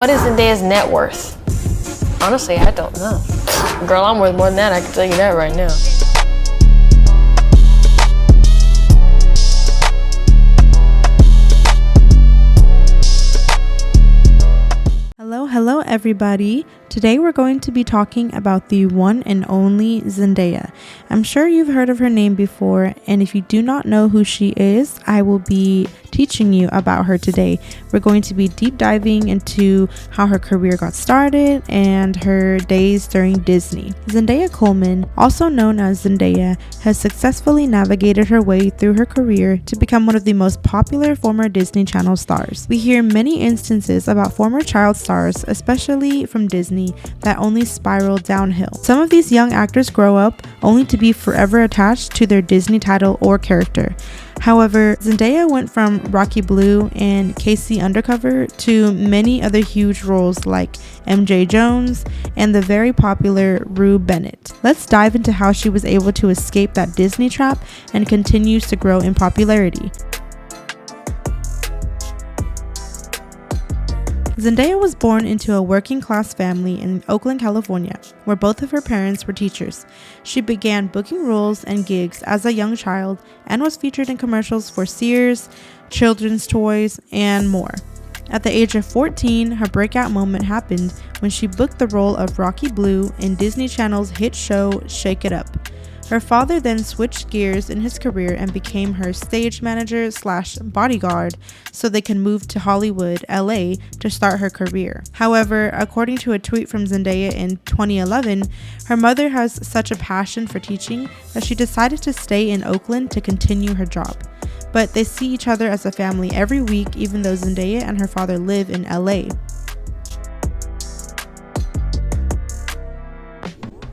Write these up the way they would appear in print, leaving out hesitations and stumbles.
What is Zendaya's net worth? Honestly, I don't know. Girl, I'm worth more than that, I can tell you that right now. Hello everybody. Today we're going to be talking about the one and only Zendaya. I'm sure you've heard of her name before, and if you do not know who she is, I will be teaching you about her today. We're going to be deep diving into how her career got started and her days during Disney. Zendaya Coleman, also known as Zendaya, has successfully navigated her way through her career to become one of the most popular former Disney Channel stars. We hear many instances about former child stars, especially from Disney, that only spiral downhill. Some of these young actors grow up only to be forever attached to their Disney title or character. However, Zendaya went from Rocky Blue and K.C. Undercover to many other huge roles like MJ Jones and the very popular Rue Bennett. Let's dive into how she was able to escape that Disney trap and continues to grow in popularity. Zendaya was born into a working-class family in Oakland, California, where both of her parents were teachers. She began booking roles and gigs as a young child and was featured in commercials for Sears, children's toys, and more. At the age of 14, her breakout moment happened when she booked the role of Rocky Blue in Disney Channel's hit show Shake It Up. Her father then switched gears in his career and became her stage manager / bodyguard so they can move to Hollywood, LA to start her career. However, according to a tweet from Zendaya in 2011, her mother has such a passion for teaching that she decided to stay in Oakland to continue her job. But they see each other as a family every week, even though Zendaya and her father live in LA.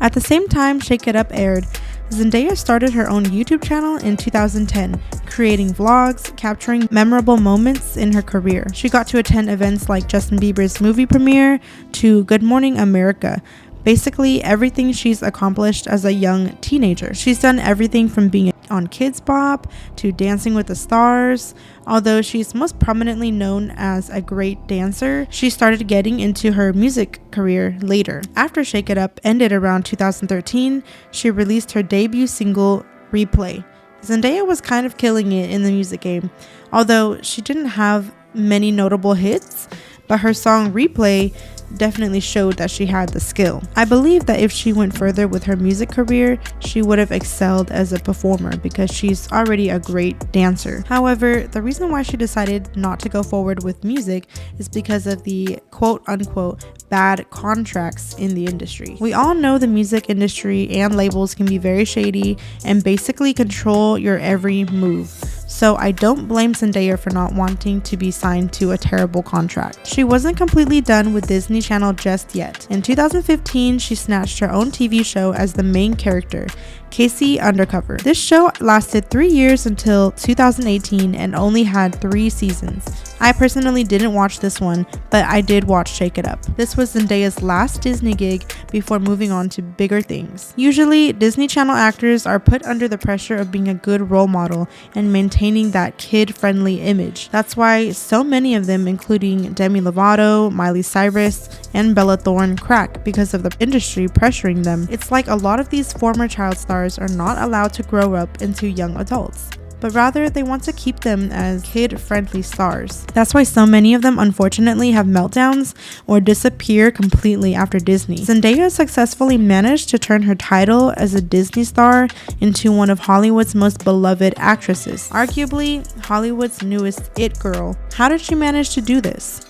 At the same time Shake It Up aired, Zendaya started her own YouTube channel in 2010, creating vlogs, capturing memorable moments in her career. She got to attend events like Justin Bieber's movie premiere to Good Morning America. Basically, everything she's accomplished as a young teenager. She's done everything from being on Kids Bop to Dancing with the Stars. Although she's most prominently known as a great dancer, she started getting into her music career later. After Shake It Up ended around 2013, she released her debut single, Replay. Zendaya was kind of killing it in the music game, although she didn't have many notable hits, but her song Replay definitely showed that she had the skill. I believe that if she went further with her music career, she would have excelled as a performer because she's already a great dancer. However, the reason why she decided not to go forward with music is because of the quote-unquote bad contracts in the industry. We all know the music industry and labels can be very shady and basically control your every move. So I don't blame Zendaya for not wanting to be signed to a terrible contract. She wasn't completely done with Disney Channel just yet. In 2015, she snatched her own TV show as the main character, K.C. Undercover. This show lasted 3 years until 2018 and only had 3 seasons. I personally didn't watch this one, but I did watch Shake It Up. This was Zendaya's last Disney gig before moving on to bigger things. Usually, Disney Channel actors are put under the pressure of being a good role model and maintaining that kid-friendly image. That's why so many of them, including Demi Lovato, Miley Cyrus, and Bella Thorne, crack because of the industry pressuring them. It's like a lot of these former child stars are not allowed to grow up into young adults, but rather they want to keep them as kid-friendly stars. That's why so many of them unfortunately have meltdowns or disappear completely after Disney. Zendaya successfully managed to turn her title as a Disney star into one of Hollywood's most beloved actresses, arguably Hollywood's newest it girl. How did she manage to do this?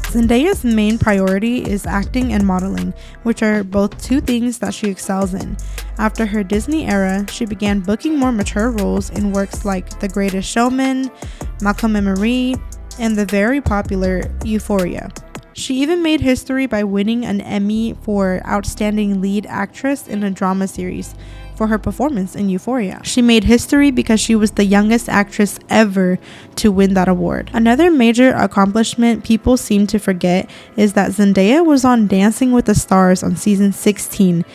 Zendaya's main priority is acting and modeling, which are both two things that she excels in. After her Disney era, she began booking more mature roles in works like The Greatest Showman, Malcolm and Marie, and the very popular Euphoria. She even made history by winning an Emmy for Outstanding Lead Actress in a Drama Series for her performance in Euphoria. She made history because she was the youngest actress ever to win that award. Another major accomplishment people seem to forget is that Zendaya was on Dancing with the Stars on season 16.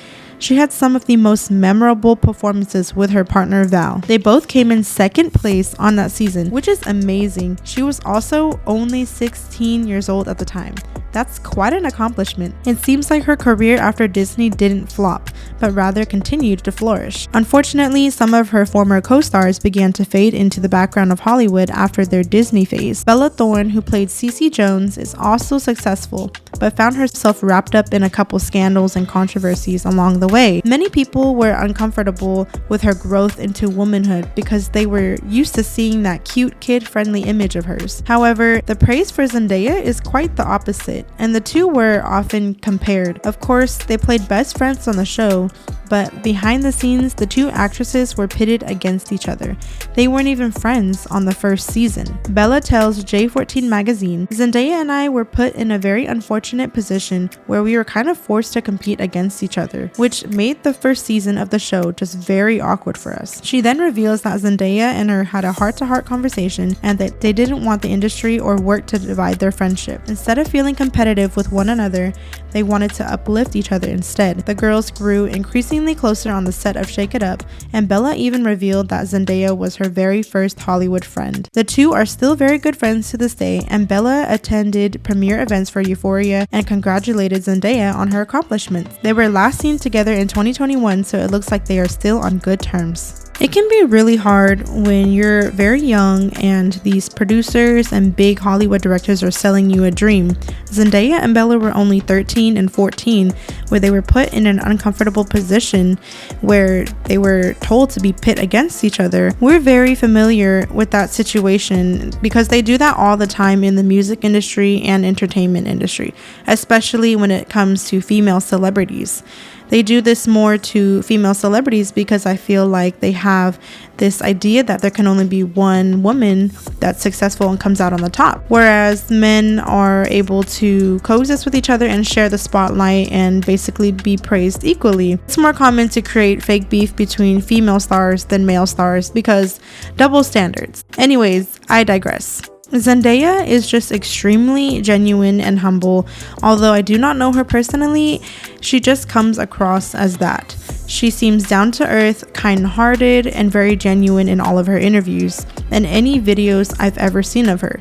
She had some of the most memorable performances with her partner Val. They both came in second place on that season, which is amazing. She was also only 16 years old at the time. That's quite an accomplishment. It seems like her career after Disney didn't flop, but rather continued to flourish. Unfortunately, some of her former co-stars began to fade into the background of Hollywood after their Disney phase. Bella Thorne, who played Cece Jones, is also successful, but found herself wrapped up in a couple scandals and controversies along the way. Many people were uncomfortable with her growth into womanhood because they were used to seeing that cute, kid-friendly image of hers. However, the praise for Zendaya is quite the opposite, and the two were often compared. Of course, they played best friends on the show, but behind the scenes, the two actresses were pitted against each other. They weren't even friends on the first season. Bella tells J14 magazine, "Zendaya and I were put in a very unfortunate position where we were kind of forced to compete against each other, which made the first season of the show just very awkward for us." She then reveals that Zendaya and her had a heart-to-heart conversation and that they didn't want the industry or work to divide their friendship. Instead of feeling competitive with one another, they wanted to uplift each other instead. The girls grew increasingly closer on the set of Shake It Up, and Bella even revealed that Zendaya was her very first Hollywood friend. The two are still very good friends to this day, and Bella attended premiere events for Euphoria and congratulated Zendaya on her accomplishments. They were last seen together in 2021, so it looks like they are still on good terms. It can be really hard when you're very young and these producers and big Hollywood directors are selling you a dream. Zendaya and Bella were only 13 and 14, where they were put in an uncomfortable position where they were told to be pit against each other. We're very familiar with that situation because they do that all the time in the music industry and entertainment industry, especially when it comes to female celebrities. They do this more to female celebrities because I feel like they have this idea that there can only be one woman that's successful and comes out on the top, whereas men are able to coexist with each other and share the spotlight and basically be praised equally. It's more common to create fake beef between female stars than male stars because double standards. Anyways, I digress. Zendaya is just extremely genuine and humble. Although I do not know her personally, she just comes across as that. She seems down to earth, kind-hearted, and very genuine in all of her interviews and any videos I've ever seen of her.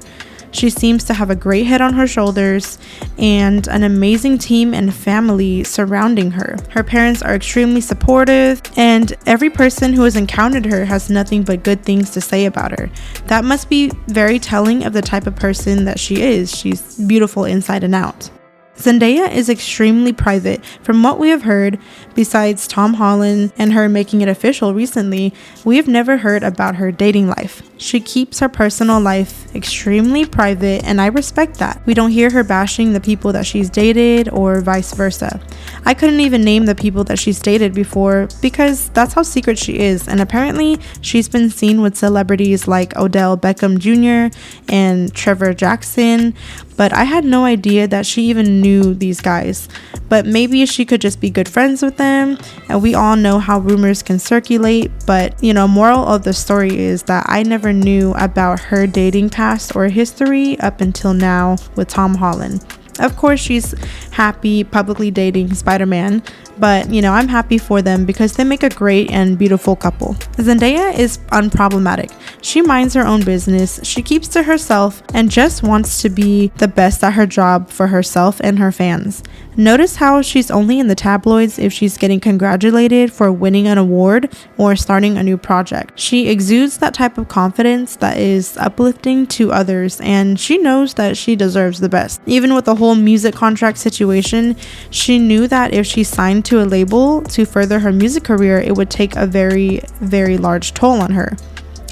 She seems to have a great head on her shoulders and an amazing team and family surrounding her. Her parents are extremely supportive, and every person who has encountered her has nothing but good things to say about her. That must be very telling of the type of person that she is. She's beautiful inside and out. Zendaya is extremely private. From what we have heard, besides Tom Holland and her making it official recently, we have never heard about her dating life. She keeps her personal life extremely private, and I respect that. We don't hear her bashing the people that she's dated or vice versa. I couldn't even name the people that she's dated before because that's how secret she is, and apparently she's been seen with celebrities like Odell Beckham Jr. and Trevor Jackson, but I had no idea that she even knew these guys. But maybe she could just be good friends with them, and we all know how rumors can circulate. But moral of the story is that I never knew about her dating past or history up until now with Tom Holland. Of course, she's happy publicly dating Spider-Man, but I'm happy for them because they make a great and beautiful couple. Zendaya is unproblematic. She minds her own business, she keeps to herself, and just wants to be the best at her job for herself and her fans. Notice how she's only in the tabloids if she's getting congratulated for winning an award or starting a new project. She exudes that type of confidence that is uplifting to others, and she knows that she deserves the best. Even with the whole music contract situation, she knew that if she signed to a label to further her music career, it would take a very, very large toll on her.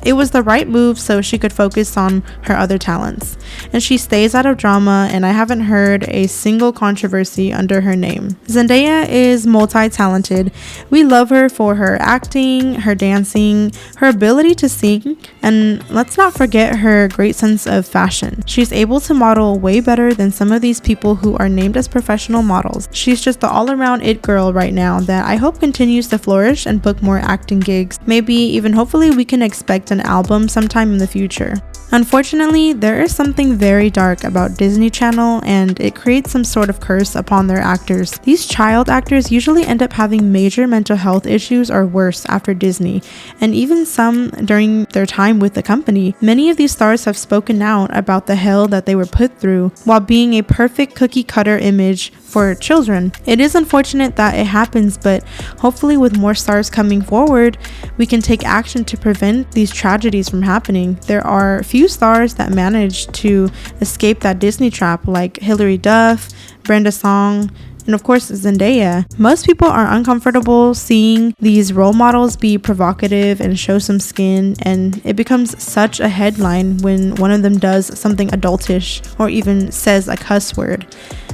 It was the right move so she could focus on her other talents. And she stays out of drama, and I haven't heard a single controversy under her name. Zendaya is multi-talented. We love her for her acting, her dancing, her ability to sing, and let's not forget her great sense of fashion. She's able to model way better than some of these people who are named as professional models. She's just the all-around it girl right now that I hope continues to flourish and book more acting gigs. Maybe even hopefully we can expect expect an album sometime in the future. Unfortunately, there is something very dark about Disney Channel, and it creates some sort of curse upon their actors. These child actors usually end up having major mental health issues or worse after Disney, and even some during their time with the company. Many of these stars have spoken out about the hell that they were put through while being a perfect cookie cutter image for children. It is unfortunate that it happens, but hopefully with more stars coming forward, we can take action to prevent these tragedies from happening. There are few stars that managed to escape that Disney trap, like Hilary Duff, Brenda Song, and of course Zendaya. Most people are uncomfortable seeing these role models be provocative and show some skin, and it becomes such a headline when one of them does something adultish or even says a cuss word.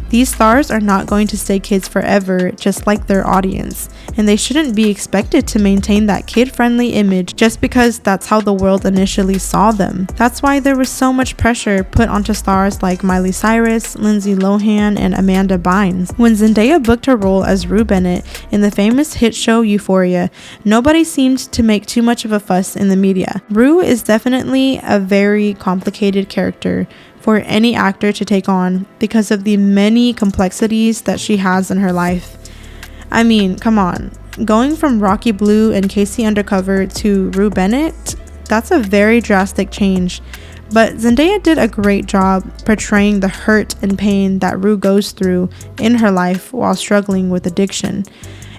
These stars are not going to stay kids forever, just like their audience, and they shouldn't be expected to maintain that kid-friendly image just because that's how the world initially saw them. That's why there was so much pressure put onto stars like Miley Cyrus, Lindsay Lohan, and Amanda Bynes. When Zendaya booked her role as Rue Bennett in the famous hit show Euphoria, nobody seemed to make too much of a fuss in the media. Rue is definitely a very complicated character for any actor to take on because of the many complexities that she has in her life. I mean, come on. Going from Rocky Blue and K.C. Undercover to Rue Bennett, that's a very drastic change. But Zendaya did a great job portraying the hurt and pain that Rue goes through in her life while struggling with addiction.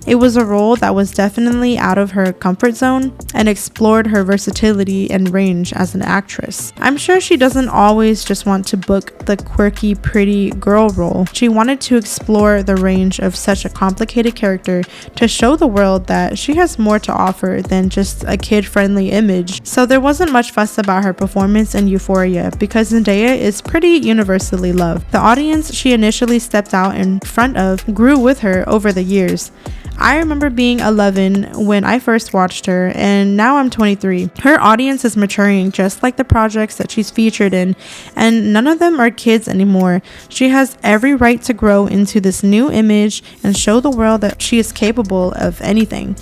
It was a role that was definitely out of her comfort zone and explored her versatility and range as an actress. I'm sure she doesn't always just want to book the quirky, pretty girl role. She wanted to explore the range of such a complicated character to show the world that she has more to offer than just a kid-friendly image. So there wasn't much fuss about her performance in Euphoria because Zendaya is pretty universally loved. The audience she initially stepped out in front of grew with her over the years. I remember being 11 when I first watched her, and now I'm 23. Her audience is maturing just like the projects that she's featured in, and none of them are kids anymore. She has every right to grow into this new image and show the world that she is capable of anything,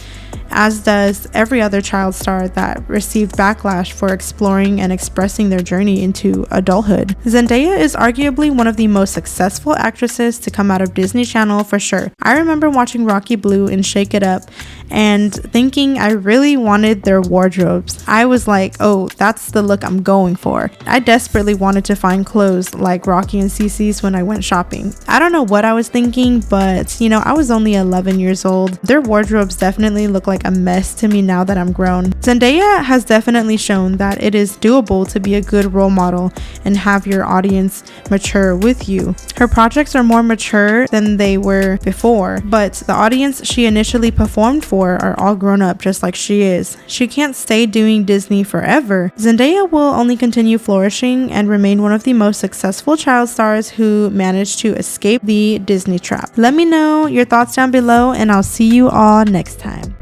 as does every other child star that received backlash for exploring and expressing their journey into adulthood. Zendaya is arguably one of the most successful actresses to come out of Disney Channel for sure. I remember watching Rocky Blue and Shake It Up and thinking I really wanted their wardrobes. I was like, oh, that's the look I'm going for. I desperately wanted to find clothes like Rocky and Cece's when I went shopping. I don't know what I was thinking, but I was only 11 years old. Their wardrobes definitely look like a mess to me now that I'm grown. Zendaya has definitely shown that it is doable to be a good role model and have your audience mature with you. Her projects are more mature than they were before, but the audience she initially performed for are all grown up just like she is. She can't stay doing Disney forever. Zendaya will only continue flourishing and remain one of the most successful child stars who managed to escape the Disney trap. Let me know your thoughts down below, and I'll see you all next time.